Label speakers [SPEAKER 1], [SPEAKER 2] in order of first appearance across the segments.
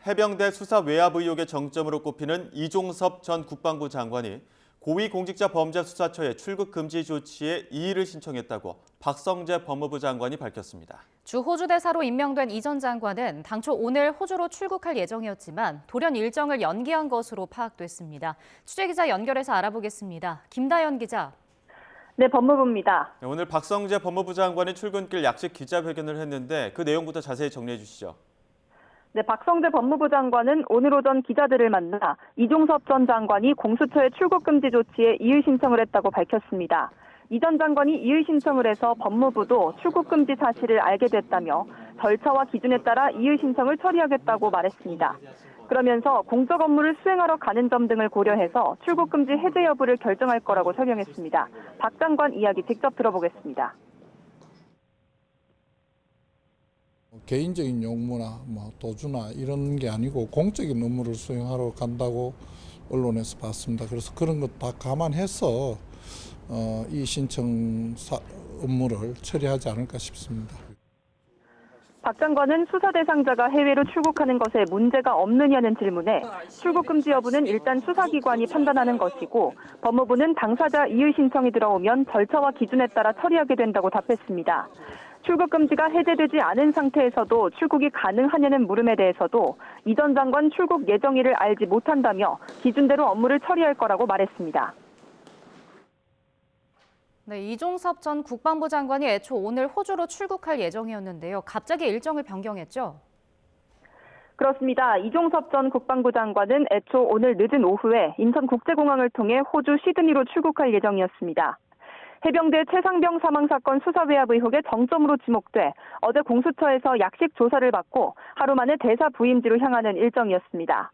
[SPEAKER 1] 해병대 수사 외압 의혹의 정점으로 꼽히는 이종섭 전 국방부 장관이 고위공직자범죄수사처에 출국 금지 조치에 이의를 신청했다고 박성재 법무부 장관이 밝혔습니다.
[SPEAKER 2] 주 호주 대사로 임명된 이 전 장관은 당초 오늘 호주로 출국할 예정이었지만 돌연 일정을 연기한 것으로 파악됐습니다. 취재기자 연결해서 알아보겠습니다. 김다연 기자.
[SPEAKER 3] 네, 법무부입니다.
[SPEAKER 1] 오늘 박성재 법무부 장관이 출근길 약식 기자회견을 했는데 그 내용부터 자세히 정리해 주시죠.
[SPEAKER 3] 네, 박성재 법무부 장관은 오늘 오전 기자들을 만나 이종섭 전 장관이 공수처에 출국 금지 조치에 이의 신청을 했다고 밝혔습니다. 이 전 장관이 이의 신청을 해서 법무부도 출국 금지 사실을 알게 됐다며 절차와 기준에 따라 이의 신청을 처리하겠다고 말했습니다. 그러면서 공적 업무를 수행하러 가는 점 등을 고려해서 출국 금지 해제 여부를 결정할 거라고 설명했습니다. 박 장관 이야기 직접 들어보겠습니다.
[SPEAKER 4] 개인적인 용무나 도주나 이런 게 아니고 공적인 업무를 수행하러 간다고 언론에서 봤습니다. 그래서 그런 것 다 감안해서 이 신청 업무를 처리하지 않을까 싶습니다.
[SPEAKER 3] 박 장관은 수사 대상자가 해외로 출국하는 것에 문제가 없느냐는 질문에 출국 금지 여부는 일단 수사기관이 판단하는 것이고 법무부는 당사자 이의 신청이 들어오면 절차와 기준에 따라 처리하게 된다고 답했습니다. 출국 금지가 해제되지 않은 상태에서도 출국이 가능하냐는 물음에 대해서도 이 전 장관 출국 예정일을 알지 못한다며 기준대로 업무를 처리할 거라고 말했습니다.
[SPEAKER 2] 네, 이종섭 전 국방부 장관이 애초 오늘 호주로 출국할 예정이었는데요. 갑자기 일정을 변경했죠?
[SPEAKER 3] 그렇습니다. 이종섭 전 국방부 장관은 애초 오늘 늦은 오후에 인천국제공항을 통해 호주 시드니로 출국할 예정이었습니다. 해병대 최상병 사망 사건 수사 외압 의혹의 정점으로 지목돼 어제 공수처에서 약식 조사를 받고 하루 만에 대사 부임지로 향하는 일정이었습니다.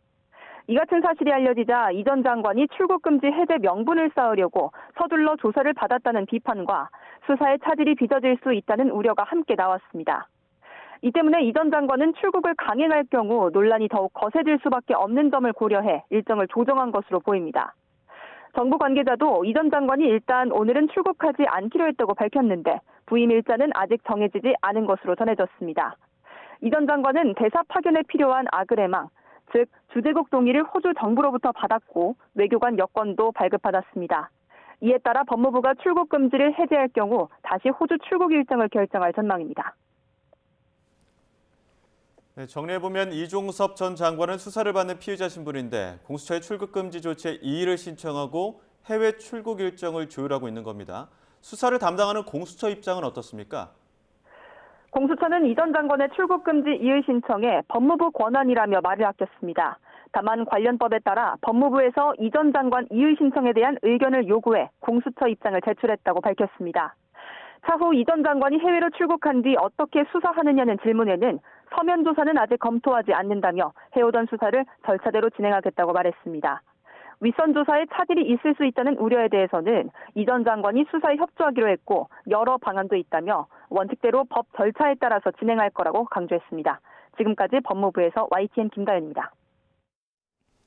[SPEAKER 3] 이 같은 사실이 알려지자 이 전 장관이 출국 금지 해제 명분을 쌓으려고 서둘러 조사를 받았다는 비판과 수사에 차질이 빚어질 수 있다는 우려가 함께 나왔습니다. 이 때문에 이 전 장관은 출국을 강행할 경우 논란이 더욱 거세질 수밖에 없는 점을 고려해 일정을 조정한 것으로 보입니다. 정부 관계자도 이 전 장관이 일단 오늘은 출국하지 않기로 했다고 밝혔는데 부임 일자는 아직 정해지지 않은 것으로 전해졌습니다. 이 전 장관은 대사 파견에 필요한 아그레망, 즉 주재국 동의를 호주 정부로부터 받았고 외교관 여권도 발급받았습니다. 이에 따라 법무부가 출국 금지를 해제할 경우 다시 호주 출국 일정을 결정할 전망입니다.
[SPEAKER 1] 네, 정리해보면 이종섭 전 장관은 수사를 받는 피의자 신분인데 공수처의 출국 금지 조치에 이의를 신청하고 해외 출국 일정을 조율하고 있는 겁니다. 수사를 담당하는 공수처 입장은 어떻습니까?
[SPEAKER 3] 공수처는 이 전 장관의 출국 금지 이의 신청에 법무부 권한이라며 말을 아꼈습니다. 다만 관련법에 따라 법무부에서 이 전 장관 이의 신청에 대한 의견을 요구해 공수처 입장을 제출했다고 밝혔습니다. 차후 이 전 장관이 해외로 출국한 뒤 어떻게 수사하느냐는 질문에는 서면 조사는 아직 검토하지 않는다며 해오던 수사를 절차대로 진행하겠다고 말했습니다. 윗선 조사에 차질이 있을 수 있다는 우려에 대해서는 이 전 장관이 수사에 협조하기로 했고 여러 방안도 있다며 원칙대로 법 절차에 따라서 진행할 거라고 강조했습니다. 지금까지 법무부에서 YTN 김다연입니다.